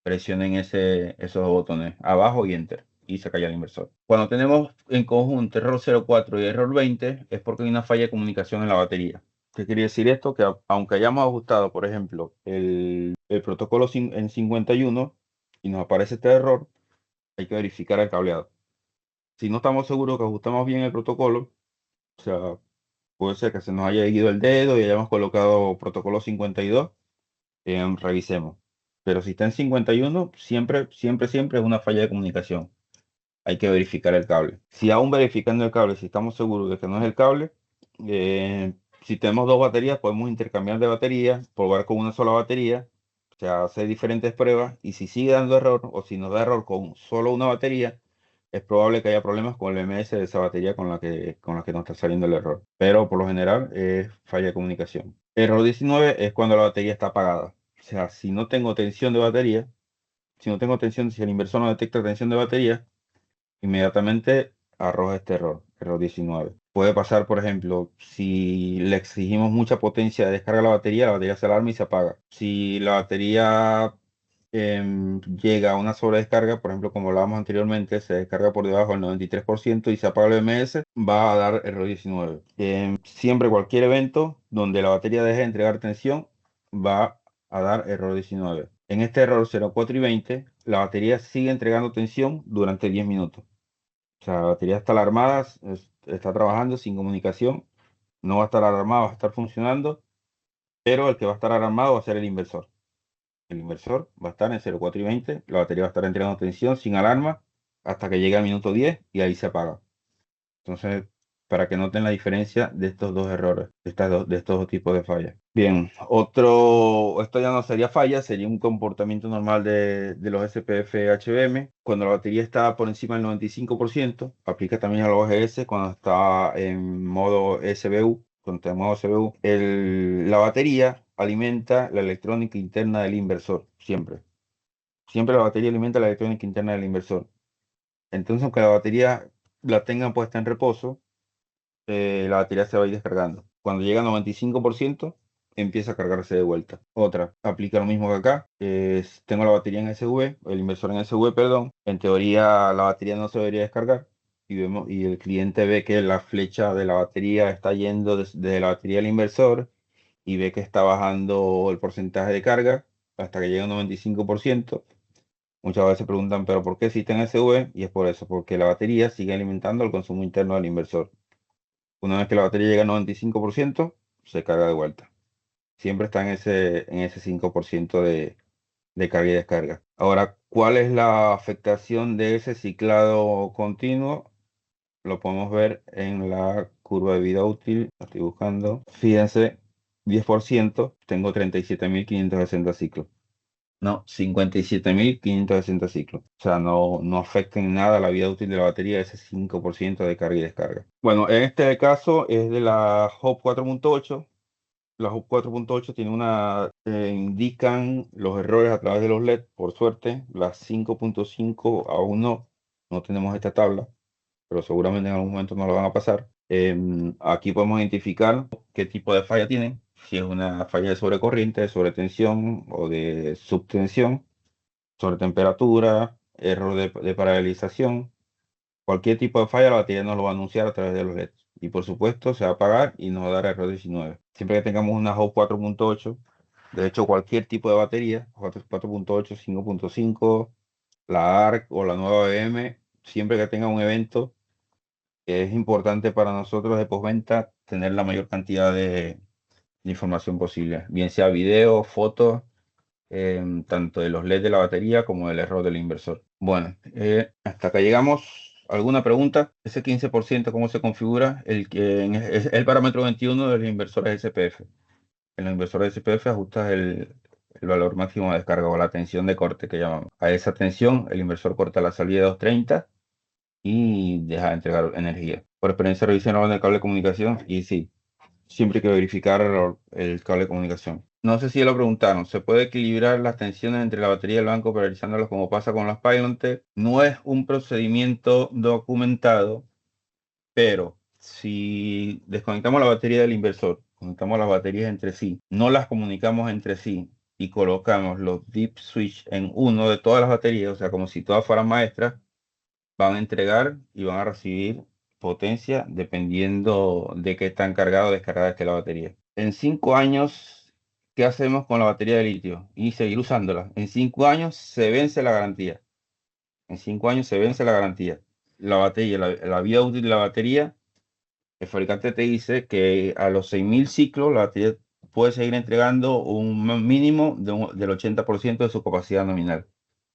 presionen esos botones abajo y enter y se calla el inversor. Cuando tenemos en conjunto error 04 y error 20 es porque hay una falla de comunicación en la batería. ¿Qué quiere decir esto? Que aunque hayamos ajustado, por ejemplo, el protocolo en 51 y nos aparece este error, hay que verificar el cableado. Si no estamos seguros que ajustamos bien el protocolo, o sea, puede ser que se nos haya ido el dedo y hayamos colocado protocolo 52, revisemos. Pero si está en 51, siempre, siempre, siempre es una falla de comunicación. Hay que verificar el cable. Si aún verificando el cable, si estamos seguros de que no es el cable, si tenemos dos baterías, podemos intercambiar de batería, probar con una sola batería, o sea, hacer diferentes pruebas. Y si sigue dando error o si nos da error con solo una batería, es probable que haya problemas con el MS de esa batería con la que nos está saliendo el error. Pero por lo general es falla de comunicación. Error 19 es cuando la batería está apagada. O sea, si no tengo tensión de batería, si el inversor no detecta tensión de batería, inmediatamente arroja este error, error 19. Puede pasar, por ejemplo, si le exigimos mucha potencia de descarga a la batería se alarma y se apaga. Si la batería llega a una sobredescarga, por ejemplo, como hablábamos anteriormente, se descarga por debajo del 93% y se apaga el BMS, va a dar error 19. Siempre cualquier evento donde la batería deje de entregar tensión va a dar error 19. En este error 04 y 20, la batería sigue entregando tensión durante 10 minutos. O sea, la batería está alarmada, está trabajando sin comunicación, no va a estar alarmada, va a estar funcionando, pero el que va a estar alarmado va a ser el inversor. El inversor va a estar en 04 y 20, la batería va a estar entregando tensión sin alarma hasta que llegue al minuto 10 y ahí se apaga. Entonces, para que noten la diferencia de estos dos errores, de estos dos tipos de fallas. Bien, esto ya no sería falla, sería un comportamiento normal de los SPF HBM. Cuando la batería está por encima del 95%, aplica también a los OGS cuando está en modo SBU. Cuando está en modo SBU, la batería alimenta la electrónica interna del inversor, siempre. Siempre la batería alimenta la electrónica interna del inversor. Entonces, aunque la batería la tengan puesta en reposo, la batería se va a ir descargando. Cuando llega a 95%, empieza a cargarse de vuelta. Otra, aplica lo mismo que acá. Tengo la batería en SV, el inversor en SV, perdón. En teoría, la batería no se debería descargar. Y el cliente ve que la flecha de la batería está yendo desde la batería del inversor y ve que está bajando el porcentaje de carga hasta que llega a 95%. Muchas veces preguntan, ¿pero por qué existe en SV? Y es por eso, porque la batería sigue alimentando el consumo interno del inversor. Una vez que la batería llega al 95%, se carga de vuelta. Siempre está en ese 5% de carga y descarga. Ahora, ¿cuál es la afectación de ese ciclado continuo? Lo podemos ver en la curva de vida útil. La estoy buscando. Fíjense, 10%, tengo 37.560 ciclos. No, 57.560 ciclos. O sea, no afecta en nada la vida útil de la batería ese 5% de carga y descarga. Bueno, en este caso es de la Hop 4.8. La Hop 4.8 tiene indican los errores a través de los LED. Por suerte, las 5.5 aún no tenemos esta tabla, pero seguramente en algún momento nos lo van a pasar. Aquí podemos identificar qué tipo de falla tienen, si es una falla de sobrecorriente, de sobretensión o de subtensión, sobretemperatura, error de paralelización. Cualquier tipo de falla la batería nos lo va a anunciar a través de los LEDs. Y por supuesto se va a apagar y nos va a dar error 19. Siempre que tengamos una Hop 4.8, de hecho cualquier tipo de batería, 4.8, 5.5, la ARC o la nueva BM, siempre que tenga un evento, es importante para nosotros de postventa tener la mayor cantidad de información posible, bien sea video, fotos, tanto de los LEDs de la batería como del error del inversor. Bueno, hasta acá llegamos. ¿Alguna pregunta? Ese 15%, ¿cómo se configura? Es el parámetro 21 de los inversores SPF. En los inversores SPF ajustas el valor máximo de descarga o la tensión de corte que llamamos. A esa tensión, el inversor corta la salida de 230 y deja de entregar energía. Por experiencia, revisen el orden del cable de comunicación y sí, siempre hay que verificar el cable de comunicación. No sé si ya lo preguntaron, ¿se puede equilibrar las tensiones entre la batería y el banco paralizándolas como pasa con las Pylon-T? No es un procedimiento documentado, pero si desconectamos la batería del inversor, conectamos las baterías entre sí, no las comunicamos entre sí y colocamos los deep switch en uno de todas las baterías, o sea, como si todas fueran maestras, van a entregar y van a recibir potencia dependiendo de qué tan cargada o descargada esté la batería. En 5 años, ¿qué hacemos con la batería de litio? Y seguir usándola. En 5 años se vence la garantía. En 5 años se vence la garantía. La batería, la vida útil de la batería, el fabricante te dice que a los 6.000 ciclos la batería puede seguir entregando un mínimo del 80% de su capacidad nominal.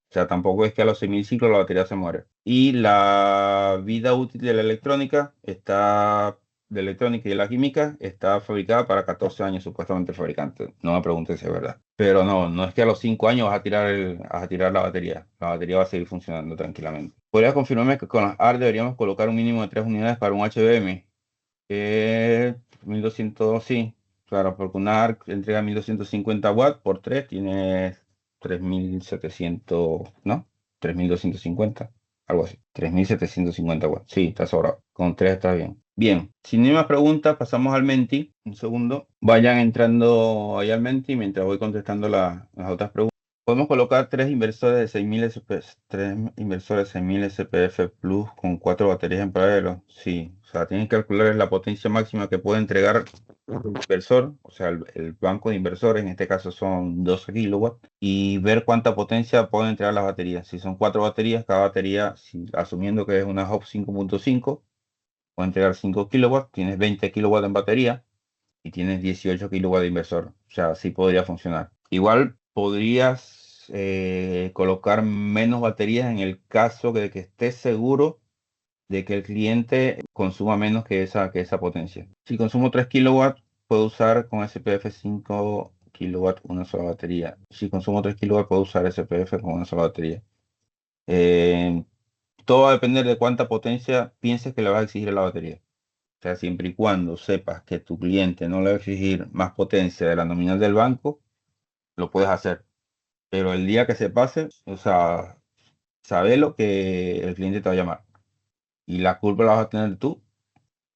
O sea, tampoco es que a los 6.000 ciclos la batería se muere. Y la vida útil de la electrónica de electrónica y de la química está fabricada para 14 años, supuestamente el fabricante. No me pregunten si es verdad. Pero no es que a los 5 años vas a tirar la batería. La batería va a seguir funcionando tranquilamente. ¿Podrías confirmarme que con las AR deberíamos colocar un mínimo de 3 unidades para un HBM? 1200, sí. Claro, porque una ARC entrega 1250 watts por 3, tiene 3700, ¿no? 3250, algo así. 3750 watts. Sí, está sobrado. Con 3 está bien. Bien, sin ni más preguntas, pasamos al Menti. Un segundo. Vayan entrando ahí al Menti mientras voy contestando las otras preguntas. Podemos colocar 3 inversores 6000 SPF Plus con 4 baterías en paralelo. Sí, o sea, tienen que calcular la potencia máxima que puede entregar el inversor, o sea, el banco de inversores, en este caso son 12 kilowatts, y ver cuánta potencia pueden entregar las baterías. Si son 4 baterías, cada batería, asumiendo que es una Hop 5.5, puede entregar 5 kilowatts, tienes 20 kilowatts en batería y tienes 18 kilowatts de inversor. O sea, sí podría funcionar. Igual podrías colocar menos baterías en el caso de que estés seguro de que el cliente consuma menos que esa potencia. Si consumo 3 kilowatts, puedo usar con SPF 5 kilowatts una sola batería. Si consumo 3 kilowatts, puedo usar SPF con una sola batería. Eh, Todo va a depender de cuánta potencia pienses que le vas a exigir a la batería. O sea, siempre y cuando sepas que tu cliente no le va a exigir más potencia de la nominal del banco, lo puedes hacer. Pero el día que se pase, o sea, sabe lo que el cliente te va a llamar. Y la culpa la vas a tener tú,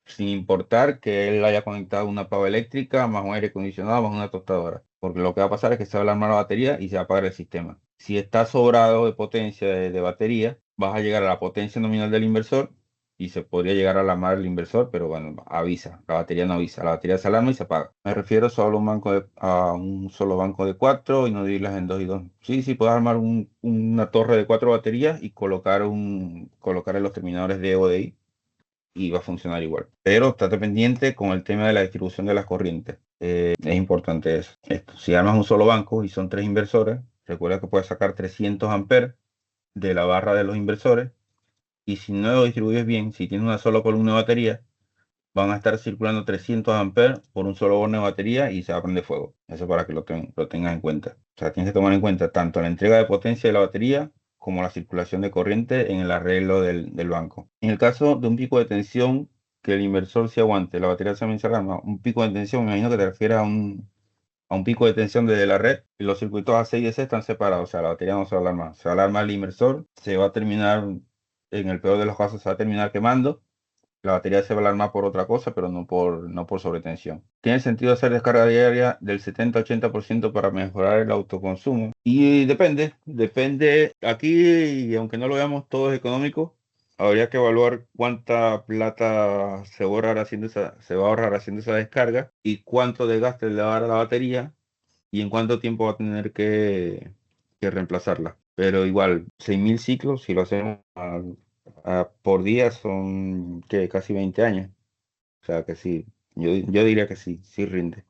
sin importar que él haya conectado una pava eléctrica, más un aire acondicionado, más una tostadora. Porque lo que va a pasar es que se va a alarmar la batería y se va a apagar el sistema. Si está sobrado de potencia de batería, vas a llegar a la potencia nominal del inversor y se podría llegar a alarmar el inversor, pero bueno, avisa, la batería no avisa, la batería se alarma y se apaga. Me refiero solo a a un solo banco de 4 y no dividirlas en 2 y 2. Sí, sí, puedes armar una torre de 4 baterías y colocar en los terminadores de O D I y va a funcionar igual. Pero estate pendiente con el tema de la distribución de las corrientes. Es importante eso. Esto, si armas un solo banco y son 3 inversores, recuerda que puedes sacar 300 amperes de la barra de los inversores. Y si no lo distribuyes bien, si tienes una sola columna de batería, van a estar circulando 300 amperes por un solo borne de batería y se va a prender fuego. Eso para que lo tengas en cuenta. O sea, tienes que tomar en cuenta tanto la entrega de potencia de la batería como la circulación de corriente en el arreglo del banco. En el caso de un pico de tensión que el inversor se aguante, la batería también se alarma. Un pico de tensión, me imagino que te refieres a un pico de tensión desde la red. Y los circuitos AC y DC están separados, o sea, la batería no se alarma. Se alarma el inversor, se va a terminar, en el peor de los casos, se va a terminar quemando. La batería se va a alarmar por otra cosa, pero no por sobretensión. Tiene sentido hacer descarga diaria del 70-80% para mejorar el autoconsumo. Y depende. Aquí, y aunque no lo veamos todo es económico, habría que evaluar cuánta plata se va a ahorrar haciendo esa descarga y cuánto desgaste le va a dar a la batería y en cuánto tiempo va a tener que reemplazarla. Pero igual, 6.000 ciclos, si lo hacemos por día, son que casi 20 años. O sea que sí, yo diría que sí, sí rinde.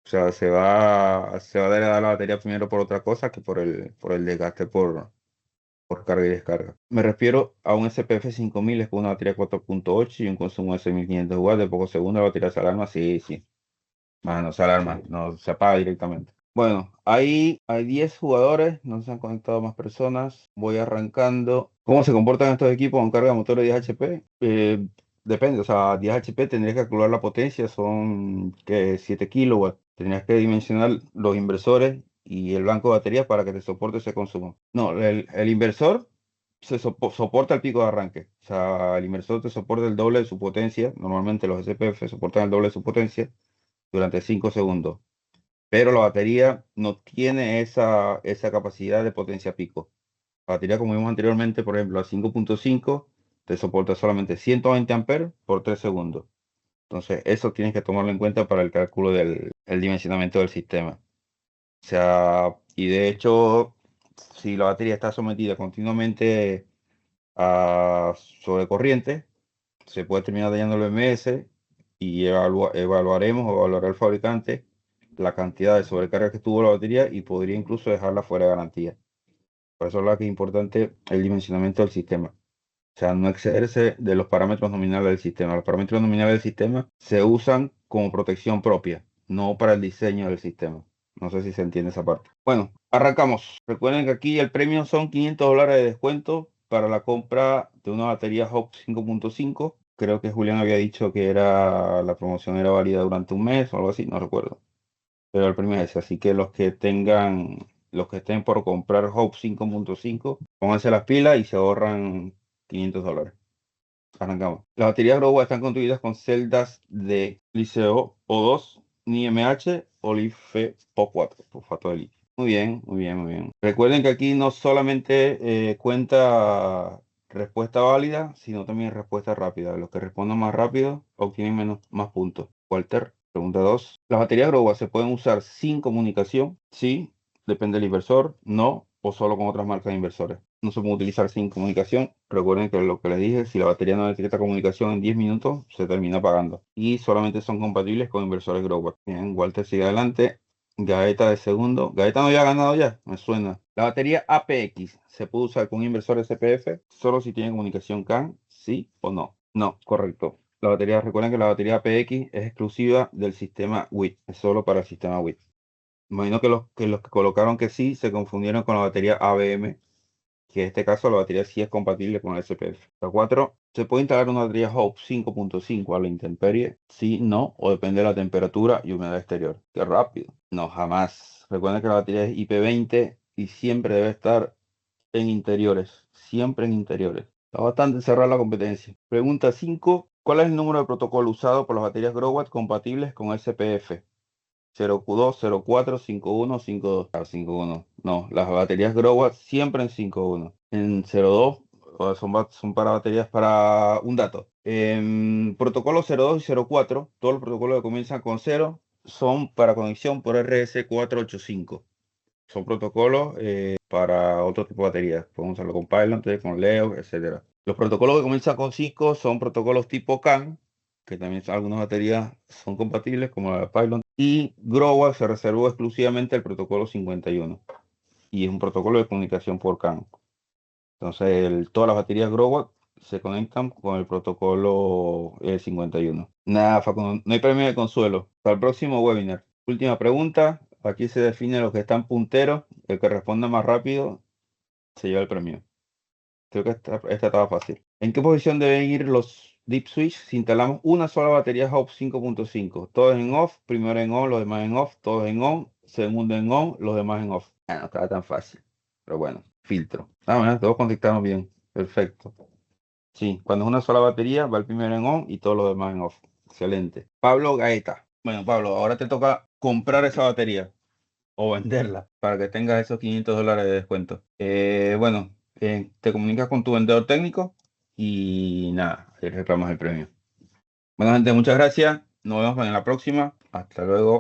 O sea, se va a degradar la batería primero por otra cosa que por el desgaste por carga y descarga. Me refiero a un SPF 5000 es con una batería 4.8 y un consumo de 6500 watts de pocos segundos. La batería se alarma, sí, sí. No se alarma, no se apaga directamente. Bueno, ahí hay 10 jugadores, no se han conectado más personas. Voy arrancando. ¿Cómo se comportan estos equipos con carga de motor de 10 HP? Depende, o sea, 10 HP tendrías que calcular la potencia, son que 7 kilowatts. Tendrías que dimensionar los inversores y el banco de baterías para que te soporte ese consumo. No, el inversor soporta el pico de arranque. O sea, el inversor te soporta el doble de su potencia. Normalmente los SPF soportan el doble de su potencia durante 5 segundos. Pero la batería no tiene esa capacidad de potencia pico. La batería, como vimos anteriormente, por ejemplo, a 5.5 te soporta solamente 120 amperes por 3 segundos. Entonces, eso tienes que tomarlo en cuenta para el cálculo del el dimensionamiento del sistema. O sea, y de hecho, si la batería está sometida continuamente a sobrecorriente, se puede terminar dañando el BMS y evaluará el fabricante la cantidad de sobrecarga que tuvo la batería y podría incluso dejarla fuera de garantía. Por eso es lo que es importante el dimensionamiento del sistema. O sea, no excederse de los parámetros nominales del sistema. Los parámetros nominales del sistema se usan como protección propia, no para el diseño del sistema. No sé si se entiende esa parte. Bueno, arrancamos. Recuerden que aquí el premio son $500 de descuento para la compra de una batería Hop 5.5. Creo que Julián había dicho que la promoción era válida durante un mes o algo así, no recuerdo. Pero el premio es ese. Así que los que estén por comprar Hope 5.5, pónganse las pilas y se ahorran $500. Arrancamos. Las baterías Growa están construidas con celdas de liceo O2, NiMH o LiFePO4, fosfato de litio. Muy bien, muy bien, muy bien. Recuerden que aquí no solamente cuenta respuesta válida, sino también respuesta rápida. Los que respondan más rápido obtienen más puntos. Walter, pregunta 2. ¿Las baterías Growa se pueden usar sin comunicación? Sí, depende del inversor, no, o solo con otras marcas de inversores. No se puede utilizar sin comunicación. Recuerden que lo que les dije, si la batería no detecta comunicación en 10 minutos, se termina apagando. Y solamente son compatibles con inversores Growatt. Bien, Walter sigue adelante. Gaeta de segundo. Gaeta no había ganado ya, me suena. La batería APX se puede usar con inversor SPF solo si tiene comunicación CAN. ¿Sí o no? No, correcto. La batería, recuerden que la batería PX es exclusiva del sistema WIT, es solo para el sistema WIT. Imagino que los que colocaron que sí se confundieron con la batería ABM, que en este caso la batería sí es compatible con el SPF. La 4, ¿se puede instalar una batería Hope 5.5 a la intemperie? Sí, no, o depende de la temperatura y humedad exterior. Qué rápido. No, jamás. Recuerden que la batería es IP20 y siempre debe estar en interiores, siempre en interiores. Está bastante cerrada la competencia. Pregunta 5. ¿Cuál es el número de protocolo usado por las baterías Growatt compatibles con SPF? 0Q2, 04, 51, 52. 51. No, las baterías Growatt siempre en 51. En 02 son para baterías para un dato. En protocolo 02 y 04, todos los protocolos que comienzan con 0 son para conexión por RS485. Son protocolos para otro tipo de baterías. Podemos usarlo con Pylon, con Leo, etcétera. Los protocolos que comienzan con 5 son protocolos tipo CAN, que también algunas baterías son compatibles, como la de Pylon. Y Growatt se reservó exclusivamente el protocolo 51. Y es un protocolo de comunicación por CAN. Entonces, todas las baterías Growatt se conectan con el protocolo 51. Nada, Facundo, no hay premio de consuelo. Para el próximo webinar. Última pregunta. Aquí se define los que están punteros. El que responda más rápido se lleva el premio. Creo que esta estaba fácil. ¿En qué posición deben ir los Deep Switch si instalamos una sola batería Hope 5.5? Todos en off, primero en on, los demás en off, todos en on, segundo en on, los demás en off. No estaba tan fácil. Pero bueno, filtro. Bueno, todos conectaron bien. Perfecto. Sí, cuando es una sola batería, va el primero en on y todos los demás en off. Excelente. Pablo Gaeta. Bueno, Pablo, ahora te toca comprar esa batería o venderla para que tengas esos $500 de descuento. Bueno, te comunicas con tu vendedor técnico y nada, ahí reclamas el premio. Bueno, gente, muchas gracias. Nos vemos en la próxima. Hasta luego.